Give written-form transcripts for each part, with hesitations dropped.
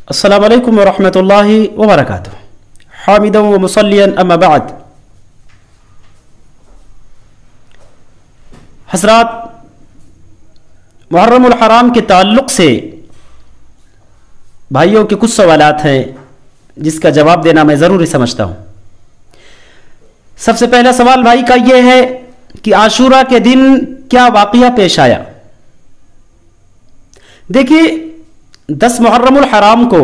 السلام علیکم ورحمۃ اللہ وبرکاتہ حامدا و مصلیا اما بعد. حضرات، محرم الحرام کے تعلق سے بھائیوں کے کچھ سوالات ہیں جس کا جواب دینا میں ضروری سمجھتا ہوں. سب سے پہلا سوال بھائی کا یہ ہے کہ عاشورہ کے دن کیا واقعہ پیش آیا. دیکھیے، 10 محرم الحرام کو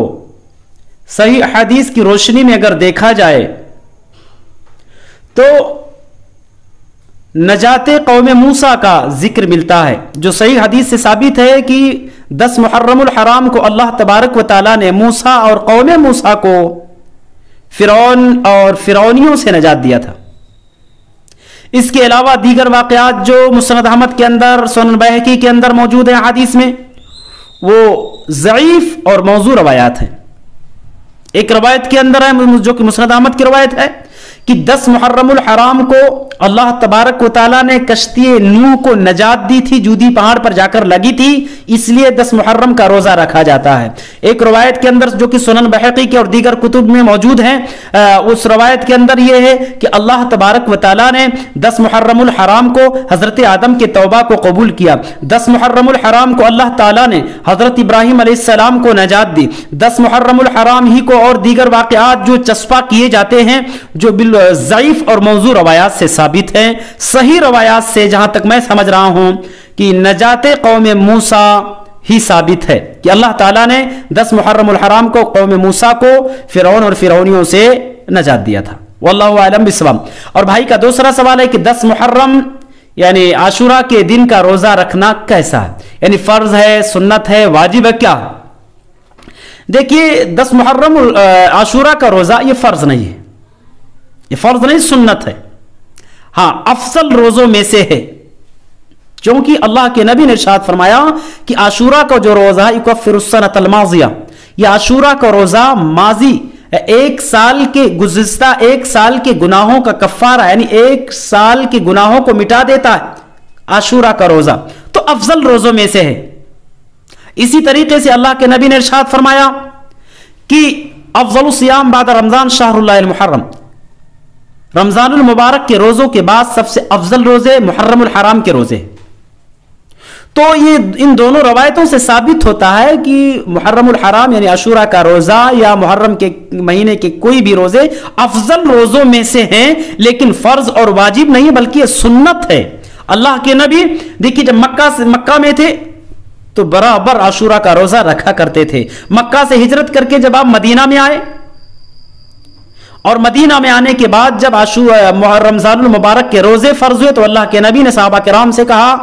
صحیح احادیث کی روشنی میں اگر دیکھا جائے تو نجات قوم موسیٰ کا ذکر ملتا ہے، جو صحیح حدیث سے ثابت ہے کہ 10 محرم الحرام کو اللہ تبارک و تعالیٰ نے موسیٰ اور قوم موسیٰ کو فرعون اور فرعونیوں سے نجات دیا تھا. اس کے علاوہ دیگر واقعات جو مسند احمد کے اندر، سنن بہقی کے اندر موجود ہیں حدیث میں، وہ ضعیف اور موضوع روایات ہیں. ایک روایت کے اندر ہے جو کہ مسند احمد کی روایت ہے کہ 10 محرم الحرام کو اللہ تبارک و تعالیٰ نے کشتی نوح کو نجات دی تھی، جودی پہاڑ پر جا کر لگی تھی، اس لیے 10 محرم کا روزہ رکھا جاتا ہے. ایک روایت کے اندر جو کہ سنن بہقی کے اور دیگر کتب میں موجود ہیں، اس روایت کے اندر یہ ہے کہ اللہ تبارک و تعالیٰ نے 10 محرم الحرام کو حضرت آدم کے توبہ کو قبول کیا. 10 محرم الحرام کو اللہ تعالیٰ نے حضرت ابراہیم علیہ السلام کو نجات دی. 10 محرم الحرام ہی کو اور دیگر واقعات جو چسپاں کیے جاتے ہیں، جو ضعیف اور موضوع روایات سے ثابت ہیں. صحیح روایات سے جہاں تک میں سمجھ رہا ہوں کہ نجات قوم موسیٰ ہی ثابت ہے کہ اللہ تعالیٰ نے 10 محرم الحرام کو قوم موسیٰ کو فرعون اور فرعونیوں سے نجات دیا تھا. واللہ اعلم بالصواب. اور بھائی کا دوسرا سوال ہے کہ 10 محرم یعنی عاشورہ کے دن کا روزہ رکھنا کیسا ہے، یعنی فرض ہے، سنت ہے، واجب ہے، کیا؟ دیکھیے، 10 محرم عاشورہ کا روزہ یہ فرض نہیں ہے، یہ فرض نہیں، سنت ہے. ہاں، افضل روزوں میں سے ہے، چونکہ اللہ کے نبی نے ارشاد فرمایا کہ عاشورہ کا جو روزہ ہے یکفر السنۃ الماضیہ، یہ عاشورہ کا روزہ ماضی ایک سال کے گزشتہ ایک سال کے گناہوں کا کفارہ، یعنی ایک سال کے گناہوں کو مٹا دیتا ہے عاشورہ کا روزہ، تو افضل روزوں میں سے ہے. اسی طریقے سے اللہ کے نبی نے ارشاد فرمایا کہ افضل الصیام بعد رمضان شہر اللہ المحرم، رمضان المبارک کے روزوں کے بعد سب سے افضل روزے محرم الحرام کے روزے. تو یہ ان دونوں روایتوں سے ثابت ہوتا ہے کہ محرم الحرام یعنی عاشورہ کا روزہ یا محرم کے مہینے کے کوئی بھی روزے افضل روزوں میں سے ہیں، لیکن فرض اور واجب نہیں بلکہ یہ سنت ہے. اللہ کے نبی دیکھیے جب مکہ میں تھے تو برابر عاشورہ کا روزہ رکھا کرتے تھے. مکہ سے ہجرت کر کے جب آپ مدینہ میں آئے اور مدینہ میں آنے کے بعد جب رمضان المبارک کے روزے فرض ہوئے تو اللہ کے نبی نے صحابہ کرام سے کہا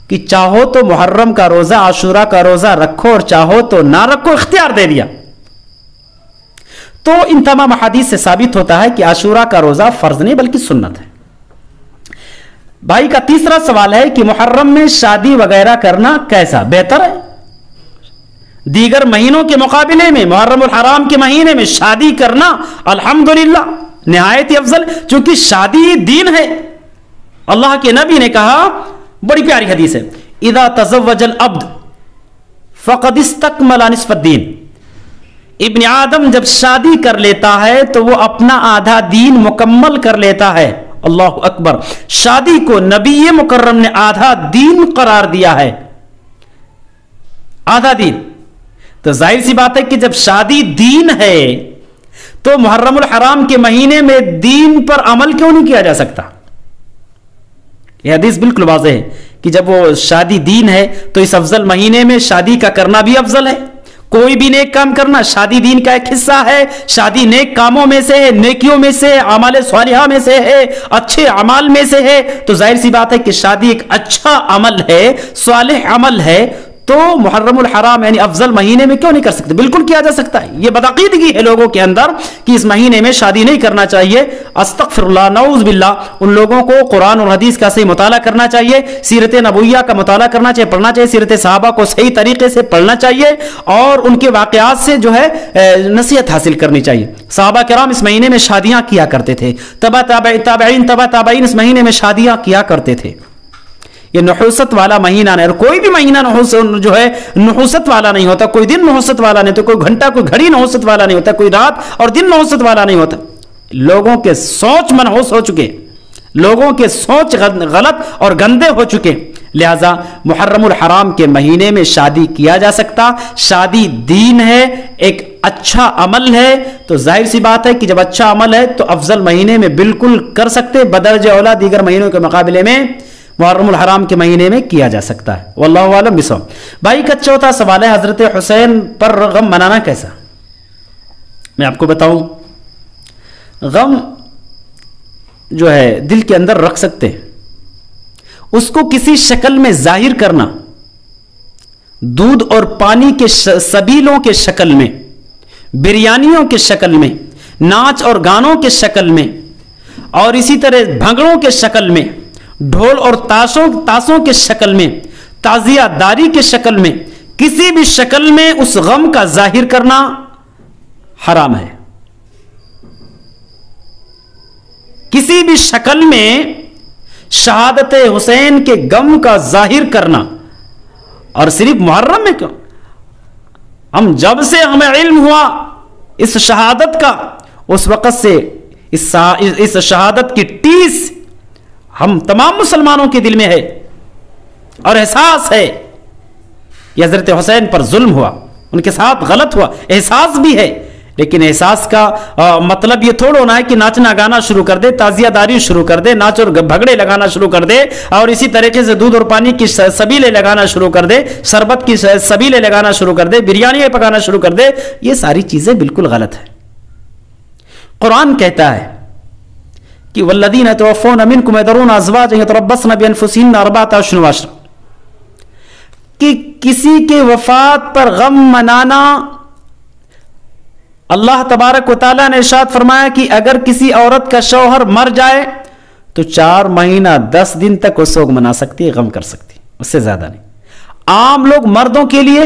کہ چاہو تو محرم کا روزہ عاشورہ کا روزہ رکھو اور چاہو تو نہ رکھو، اختیار دے دیا. تو ان تمام احادیث سے ثابت ہوتا ہے کہ عاشورہ کا روزہ فرض نہیں بلکہ سنت ہے. بھائی کا تیسرا سوال ہے کہ محرم میں شادی وغیرہ کرنا کیسا بہتر ہے؟ دیگر مہینوں کے مقابلے میں محرم الحرام کے مہینے میں شادی کرنا الحمدللہ نہایت ہی افضل، چونکہ شادی دین ہے. اللہ کے نبی نے کہا، بڑی پیاری حدیث ہے، اذا تزوج العبد فقد استکمل نصف الدین، ابن آدم جب شادی کر لیتا ہے تو وہ اپنا آدھا دین مکمل کر لیتا ہے. اللہ اکبر. شادی کو نبی مکرم نے آدھا دین قرار دیا ہے، آدھا دین. تو ظاہر سی بات ہے کہ جب شادی دین ہے تو محرم الحرام کے مہینے میں دین پر عمل کیوں نہیں کیا جا سکتا؟ یہ حدیث بالکل واضح ہے کہ جب وہ شادی دین ہے تو اس افضل مہینے میں شادی کا کرنا بھی افضل ہے. کوئی بھی نیک کام کرنا شادی دین کا ایک حصہ ہے. شادی نیک کاموں میں سے ہے، نیکیوں میں سے، اعمال صالحہ میں سے ہے، اچھے اعمال میں سے ہے. تو ظاہر سی بات ہے کہ شادی ایک اچھا عمل ہے، صالح عمل ہے. تو محرم الحرام یعنی افضل مہینے میں کیوں نہیں کر سکتے؟ بالکل کیا جا سکتا ہے. یہ بدعقیدگی ہے لوگوں کے اندر کہ اس مہینے میں شادی نہیں کرنا چاہیے. استغفر اللہ، نعوذ باللہ. ان لوگوں کو قرآن اور حدیث کا صحیح مطالعہ کرنا چاہیے، سیرت نبویہ کا مطالعہ کرنا چاہیے، پڑھنا چاہیے، سیرت صحابہ کو صحیح طریقے سے پڑھنا چاہیے اور ان کے واقعات سے جو ہے نصیحت حاصل کرنی چاہیے. صحابہ کرام اس مہینے میں شادیاں کیا کرتے تھے، تابعین اس مہینے میں شادیاں کیا کرتے تھے. یہ نحوست والا مہینہ نہیں، اور کوئی بھی مہینہ جو ہے نحوست والا نہیں ہوتا، کوئی دن نحوست والا نہیں ہوتا، کوئی گھنٹہ کوئی گھڑی نحوست والا نہیں ہوتا، کوئی رات اور دن نحوست والا نہیں ہوتا. لوگوں کے سوچ منحوس ہو چکے، لوگوں کے سوچ غلط اور گندے ہو چکے. لہذا محرم الحرام کے مہینے میں شادی کیا جا سکتا. شادی دین ہے، ایک اچھا عمل ہے، تو ظاہر سی بات ہے کہ جب اچھا عمل ہے تو افضل مہینے میں بالکل کر سکتے، بدرجہ اولا دیگر مہینوں کے مقابلے میں محرم الحرام کے مہینے میں کیا جا سکتا ہے. واللہ اعلم بالصواب. بھائی کا چوتھا سوال ہے حضرت حسین پر غم منانا کیسا؟ میں آپ کو بتاؤں، غم جو ہے دل کے اندر رکھ سکتے ہیں، اس کو کسی شکل میں ظاہر کرنا، دودھ اور پانی کے سبیلوں کے شکل میں، بریانیوں کے شکل میں، ناچ اور گانوں کے شکل میں، اور اسی طرح بھنگڑوں کے شکل میں، ڈھول اور تاسوں کے شکل میں، تعزیہ داری کے شکل میں، کسی بھی شکل میں اس غم کا ظاہر کرنا حرام ہے. کسی بھی شکل میں شہادت حسین کے غم کا ظاہر کرنا، اور صرف محرم میں کیوں، ہم جب سے ہمیں علم ہوا اس شہادت کا، اس وقت سے اس شہادت کی ٹیس ہم تمام مسلمانوں کے دل میں ہے اور احساس ہے کہ حضرت حسین پر ظلم ہوا، ان کے ساتھ غلط ہوا، احساس بھی ہے. لیکن احساس کا مطلب یہ تھوڑا ہونا ہے کہ ناچنا گانا شروع کر دے، تعزیہ داری شروع کر دے، ناچ اور بھگڑے لگانا شروع کر دے، اور اسی طریقے سے دودھ اور پانی کی سبیلیں لگانا شروع کر دے، شربت کی سبیلیں لگانا شروع کر دے، بریانی پکانا شروع کر دے. یہ ساری چیزیں بالکل غلط ہیں. قرآن کہتا ہے کہ والذین یتوفون منکم یذرون ازواجا یتربصن بانفسہن اربعۃ اشہر وعشرا، کہ کسی کے وفات پر غم منانا، اللہ تبارک و تعالیٰ نے ارشاد فرمایا کہ اگر کسی عورت کا شوہر مر جائے تو 4 مہینہ 10 دن تک وہ سوگ منا سکتی ہے، غم کر سکتی ہے، اس سے زیادہ نہیں. عام لوگ مردوں کے لیے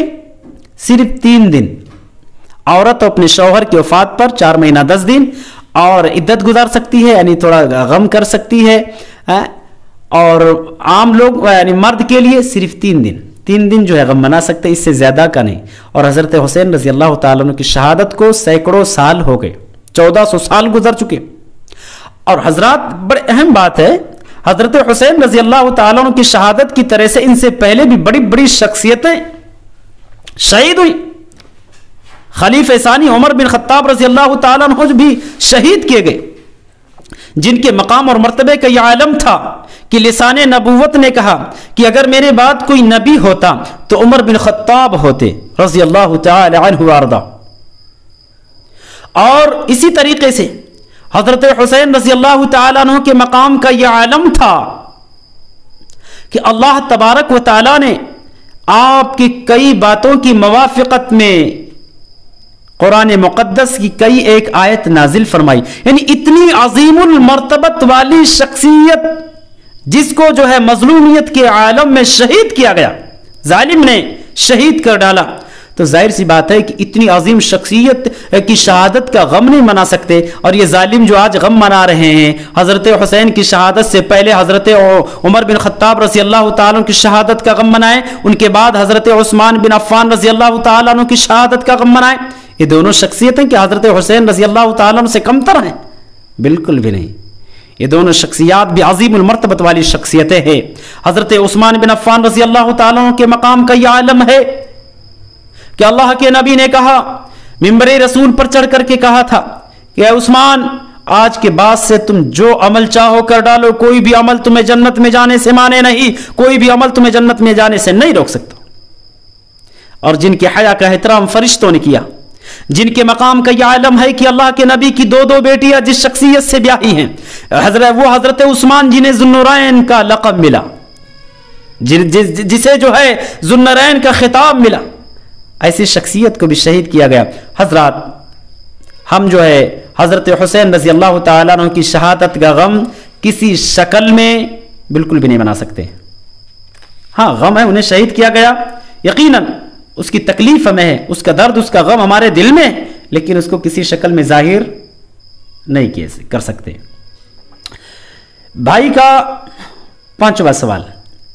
صرف 3 دن، عورت اپنے شوہر کی وفات پر 4 مہینہ 10 دن اور عدت گزار سکتی ہے، یعنی تھوڑا غم کر سکتی ہے. اور عام لوگ یعنی مرد کے لیے صرف 3 دن جو ہے غم منا سکتے، اس سے زیادہ کا نہیں. اور حضرت حسین رضی اللہ تعالیٰ عنہ کی شہادت کو سینکڑوں سال ہو گئے، 1400 سال گزر چکے. اور حضرات بڑے اہم بات ہے، حضرت حسین رضی اللہ تعالیٰ عنہ کی شہادت کی طرح سے ان سے پہلے بھی بڑی بڑی شخصیتیں شہید ہوئی. خلیفہ ثانی عمر بن خطاب رضی اللہ تعالیٰ عنہ بھی شہید کیے گئے، جن کے مقام اور مرتبے کا یہ عالم تھا کہ لسان نبوت نے کہا کہ اگر میرے بعد کوئی نبی ہوتا تو عمر بن خطاب ہوتے رضی اللہ تعالی عنہ وارضا. اور اسی طریقے سے حضرت حسین رضی اللہ تعالی عنہ کے مقام کا یہ عالم تھا کہ اللہ تبارک و تعالی نے آپ کی کئی باتوں کی موافقت میں قرآن مقدس کی کئی ایک آیت نازل فرمائی. یعنی اتنی عظیم المرتبت والی شخصیت جس کو جو ہے مظلومیت کے عالم میں شہید کیا گیا، ظالم نے شہید کر ڈالا، تو ظاہر سی بات ہے کہ اتنی عظیم شخصیت کی شہادت کا غم نہیں منا سکتے. اور یہ ظالم جو آج غم منا رہے ہیں، حضرت حسین کی شہادت سے پہلے حضرت عمر بن خطاب رضی اللہ تعالیٰ عنہ کی شہادت کا غم منائیں، ان کے بعد حضرت عثمان بن عفان رضی اللہ تعالیٰ عنہ کی شہادت کا غم منائیں. یہ دونوں شخصیتیں کہ حضرت حسین رضی اللہ تعالیٰ عنہ سے کمتر ہیں؟ بالکل بھی نہیں. یہ دونوں شخصیات بھی عظیم المرتبت والی شخصیتیں ہیں. حضرت عثمان بن عفان رضی اللہ تعالیٰ عنہ کے مقام کا یہ عالم ہے کہ اللہ کے نبی نے کہا، منبر رسول پر چڑھ کر کے کہا تھا کہ اے عثمان، آج کے بعد سے تم جو عمل چاہو کر ڈالو، کوئی بھی عمل تمہیں جنت میں جانے سے مانے نہیں، کوئی بھی عمل تمہیں جنت میں جانے سے نہیں روک سکتا. اور جن کے حیا کا احترام فرشتوں نے کیا، جن کے مقام کا یہ عالم ہے کہ اللہ کے نبی کی 2 بیٹیاں جس شخصیت سے بیاہی ہیں، وہ حضرت عثمان جنہیں ذوالنورین کا لقب ملا، جسے جو ہے ذوالنورین کا خطاب ملا، ایسی شخصیت کو بھی شہید کیا گیا. حضرات، ہم جو ہے حضرت حسین رضی اللہ تعالیٰ عنہ کی شہادت کا غم کسی شکل میں بالکل بھی نہیں بنا سکتے. ہاں، غم ہے، انہیں شہید کیا گیا، یقیناً اس کی تکلیف ہمیں ہے، اس کا درد، اس کا غم ہمارے دل میں، لیکن اس کو کسی شکل میں ظاہر نہیں کر سکتے. بھائی کا 5واں سوال،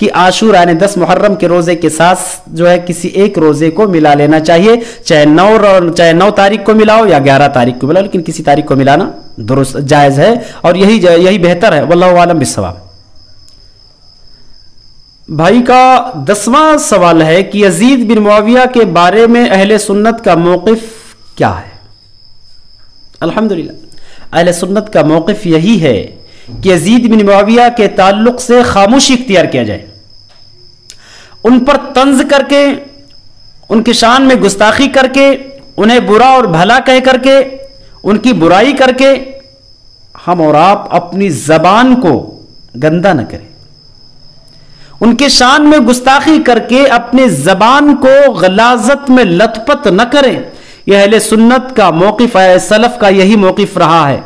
کہ عاشورہ یعنی 10 محرم کے روزے کے ساتھ جو ہے کسی ایک روزے کو ملا لینا چاہیے، چاہے 9 تاریخ کو ملاؤ یا 11 تاریخ کو ملاؤ، لیکن کسی تاریخ کو ملانا درست جائز ہے اور یہی بہتر ہے، واللہ عالم بالصواب۔ بھائی کا 10واں سوال ہے کہ یزید بن معاویہ کے بارے میں اہل سنت کا موقف کیا ہے؟ الحمدللہ اہل سنت کا موقف یہی ہے کہ یزید بن معاویہ کے تعلق سے خاموشی اختیار کیا جائے، ان پر طنز کر کے، ان کی شان میں گستاخی کر کے، انہیں برا اور بھلا کہہ کر کے، ان کی برائی کر کے ہم اور آپ اپنی زبان کو گندا نہ کریں، ان کے شان میں گستاخی کر کے اپنے زبان کو غلاظت میں لت پت نہ کریں۔ یہ اہل سنت کا موقف ہے، سلف کا یہی موقف رہا ہے،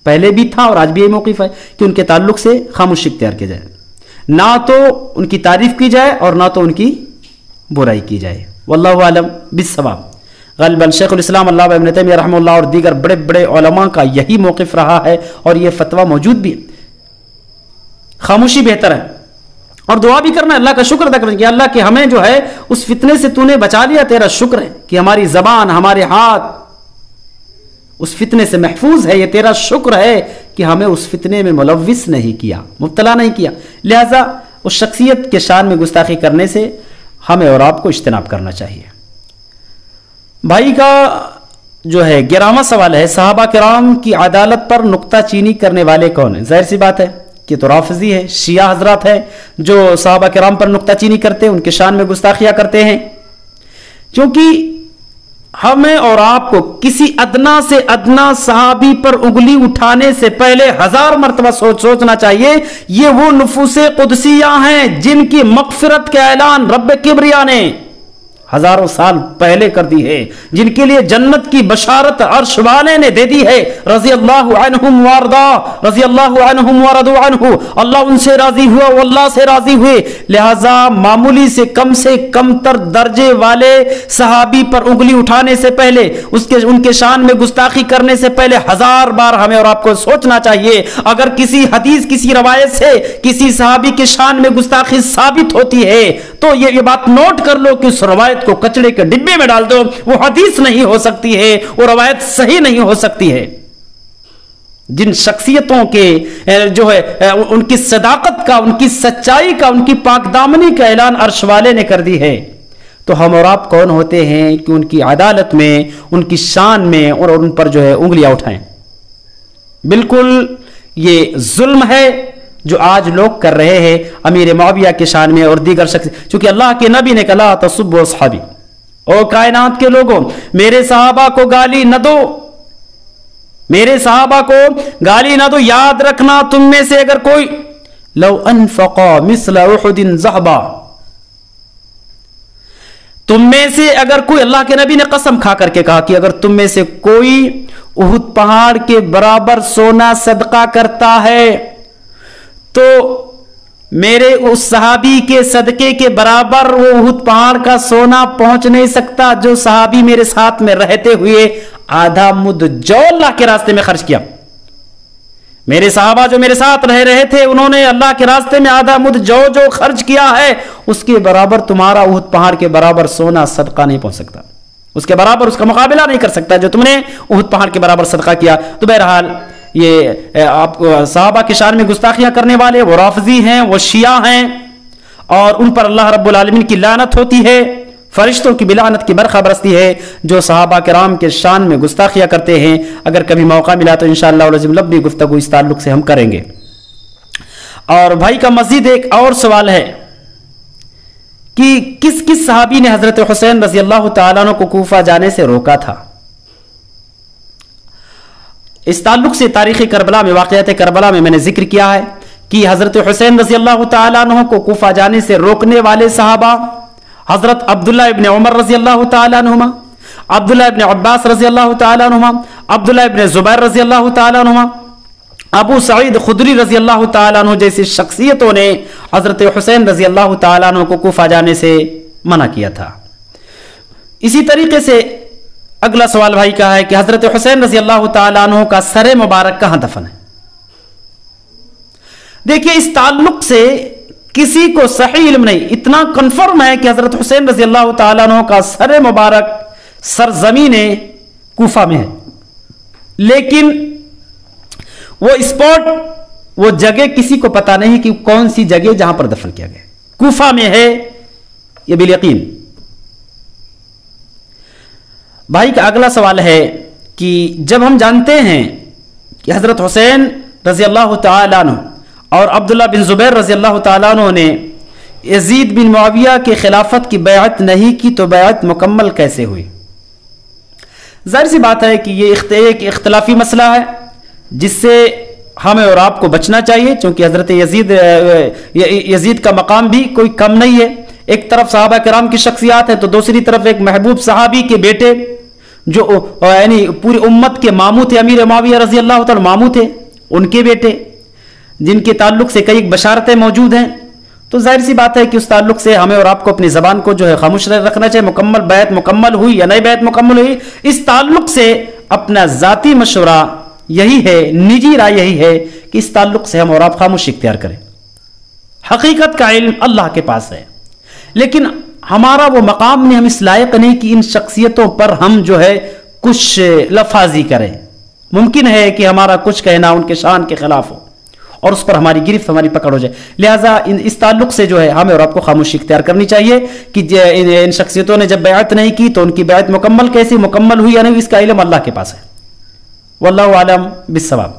پہلے بھی تھا اور آج بھی یہی موقف ہے کہ ان کے تعلق سے خاموشی اختیار کیا جائے، نہ تو ان کی تعریف کی جائے اور نہ تو ان کی برائی کی جائے، واللہ اعلم بالصواب۔ غالباً شیخ الاسلام علامہ ابن تیمیہ رحمہ اللہ اور دیگر بڑے بڑے علماء کا یہی موقف رہا ہے اور یہ فتویٰ موجود بھی ہے، خاموشی بہتر ہے، اور دعا بھی کرنا، اللہ کا شکر ادا کرنا کہ اللہ کہ ہمیں جو ہے اس فتنے سے تو نے بچا لیا، تیرا شکر ہے کہ ہماری زبان، ہمارے ہاتھ اس فتنے سے محفوظ ہے، یہ تیرا شکر ہے کہ ہمیں اس فتنے میں ملوث نہیں کیا، مبتلا نہیں کیا، لہذا اس شخصیت کے شان میں گستاخی کرنے سے ہمیں اور آپ کو اجتناب کرنا چاہیے۔ بھائی کا جو ہے 11واں سوال ہے، صحابہ کرام کی عدالت پر نکتہ چینی کرنے والے کون ہیں؟ ظاہر سی بات ہے کہ تو رافضی ہے، شیعہ حضرات ہیں جو صحابہ کرام پر نکتہ چینی کرتے ہیں، ان کے شان میں گستاخیاں کرتے ہیں، کیونکہ ہمیں اور آپ کو کسی ادنا سے ادنا صحابی پر انگلی اٹھانے سے پہلے 1000 مرتبہ سوچنا چاہیے۔ یہ وہ نفوس قدسیہ ہیں جن کی مغفرت کا اعلان رب کبریا نے ہزاروں سال پہلے کر دی ہے، جن کے لیے جنت کی بشارت عرش والے نے دے دی ہے، رضی اللہ عنہم وارضا، رضی اللہ عنہم ورضوا عنہ، اللہ ان سے راضی ہوا وہ اللہ سے راضی ہوئے، لہذا معمولی سے کم تر درجے والے صحابی پر انگلی اٹھانے سے پہلے، ان کے شان میں گستاخی کرنے سے پہلے 1000 بار ہمیں اور آپ کو سوچنا چاہیے۔ اگر کسی حدیث، کسی روایت سے کسی صحابی کے شان میں گستاخی ثابت ہوتی ہے تو یہ بات نوٹ کر لو کہ اس روایت کو کچڑے کے ڈبے میں ڈال دو، وہ حدیث نہیں ہو سکتی ہے، وہ روایت صحیح نہیں ہو سکتی ہے۔ جن شخصیتوں کے جو ہے ان کی صداقت کا، ان کی سچائی کا، ان کی پاک دامنی کا اعلان عرش والے نے کر دی ہے، تو ہم اور آپ کون ہوتے ہیں کہ ان کی عدالت میں، ان کی شان میں اور ان پر جو ہے انگلیاں اٹھائیں؟ بالکل یہ ظلم ہے جو آج لوگ کر رہے ہیں امیر معاویہ کے شان میں اور دیگر شخص، چونکہ اللہ کے نبی نے کہا لا تسبوا اصحابی، او کائنات کے لوگوں میرے صحابہ کو گالی نہ دو، میرے صحابہ کو گالی نہ دو، یاد رکھنا تم میں سے اگر کوئی لو انفق مثل احد ذهبا، تم میں سے اگر کوئی، اللہ کے نبی نے قسم کھا کر کے کہا کہ اگر تم میں سے کوئی احد پہاڑ کے برابر سونا صدقہ کرتا ہے تو میرے اس صحابی کے صدقے کے برابر وہ احد پہاڑ کا سونا پہنچ نہیں سکتا جو صحابی میرے ساتھ میں رہتے ہوئے آدھا مد جو اللہ کے راستے میں خرچ کیا۔ میرے صحابہ جو میرے ساتھ رہ رہے تھے انہوں نے اللہ کے راستے میں آدھا مد جو خرچ کیا ہے، اس کے برابر تمہارا احد پہاڑ کے برابر سونا صدقہ نہیں پہنچ سکتا، اس کے برابر، اس کا مقابلہ نہیں کر سکتا جو تم نے احد پہاڑ کے برابر صدقہ کیا۔ تو بہرحال یہ آپ صحابہ کی شان میں گستاخیاں کرنے والے وہ رافضی ہیں، وہ شیعہ ہیں، اور ان پر اللہ رب العالمین کی لعنت ہوتی ہے، فرشتوں کی بلعنت کی برخہ برستی ہے جو صحابہ کرام کے شان میں گستاخیاں کرتے ہیں۔ اگر کبھی موقع ملا تو انشاءاللہ العظیم لمبی گفتگو اس تعلق سے ہم کریں گے۔ اور بھائی کا مزید ایک اور سوال ہے کہ کس کس صحابی نے حضرت حسین رضی اللہ تعالیٰ عنہ کو کوفہ جانے سے روکا تھا؟ اس تعلق سے تاریخ کربلا میں، واقعات کربلا میں نے ذکر کیا ہے کہ حضرت حسین رضی اللہ تعالیٰ عنہ کو کوفہ جانے سے روکنے والے صحابہ حضرت عبداللہ ابن عمر رضی اللہ تعالیٰ عنہما، عبداللہ ابن عباس رضی اللہ تعالیٰ عنہما، عبداللہ ابن زبیر رضی اللہ تعالیٰ عنہما، ابو سعید خدری رضی اللہ تعالیٰ عنہ جیسی شخصیتوں نے حضرت حسین رضی اللہ تعالیٰ عنہ کو کوفہ جانے سے منع کیا تھا۔ اسی طریقے سے اگلا سوال بھائی کا ہے کہ حضرت حسین رضی اللہ تعالیٰ عنہ کا سر مبارک کہاں دفن ہے؟ دیکھیے اس تعلق سے کسی کو صحیح علم نہیں. اتنا کنفرم ہے کہ حضرت حسین رضی اللہ تعالیٰ عنہ کا سر مبارک سرزمین کوفہ میں ہے، لیکن وہ اسپاٹ، وہ جگہ کسی کو پتا نہیں کہ کون سی جگہ جہاں پر دفن کیا گیا. کوفہ میں ہے یہ بالیقین. بھائی کا اگلا سوال ہے کہ جب ہم جانتے ہیں کہ حضرت حسین رضی اللہ تعالیٰ عنہ اور عبداللہ بن زبیر رضی اللہ تعالیٰ عنہ نے یزید بن معاویہ کے خلافت کی بیعت نہیں کی تو بیعت مکمل کیسے ہوئی؟ ظاہر سی بات ہے کہ یہ ایک اختلافی مسئلہ ہے جس سے ہمیں اور آپ کو بچنا چاہیے، چونکہ حضرت یزید کا مقام بھی کوئی کم نہیں ہے. ایک طرف صحابہ کرام کی شخصیات ہے تو دوسری طرف ایک محبوب صحابی کے بیٹے جو یعنی پوری امت کے ماموں تھے، امیر معاویہ رضی اللہ تعالی ماموں تھے، ان کے بیٹے جن کے تعلق سے کئی بشارتیں موجود ہیں. تو ظاہر سی بات ہے کہ اس تعلق سے ہمیں اور آپ کو اپنی زبان کو جو ہے خاموش رکھنا چاہیے. مکمل بیعت مکمل ہوئی یا نہیں بیعت مکمل ہوئی، اس تعلق سے اپنا ذاتی مشورہ یہی ہے، نجی رائے یہی ہے کہ اس تعلق سے ہم اور آپ خاموشی اختیار کریں. حقیقت کا علم اللہ کے پاس ہے، لیکن ہمارا وہ مقام نہیں، ہم اس لائق نہیں کہ ان شخصیتوں پر ہم جو ہے کچھ لفاظی کریں. ممکن ہے کہ ہمارا کچھ کہنا ان کے شان کے خلاف ہو اور اس پر ہماری گرفت، ہماری پکڑ ہو جائے. لہٰذا اس تعلق سے جو ہے ہمیں اور آپ کو خاموشی اختیار کرنی چاہیے کہ ان شخصیتوں نے جب بیعت نہیں کی تو ان کی بیعت مکمل کیسی مکمل ہوئی یا نہیں، اس کا علم اللہ کے پاس ہے. واللہ اعلم بالصواب.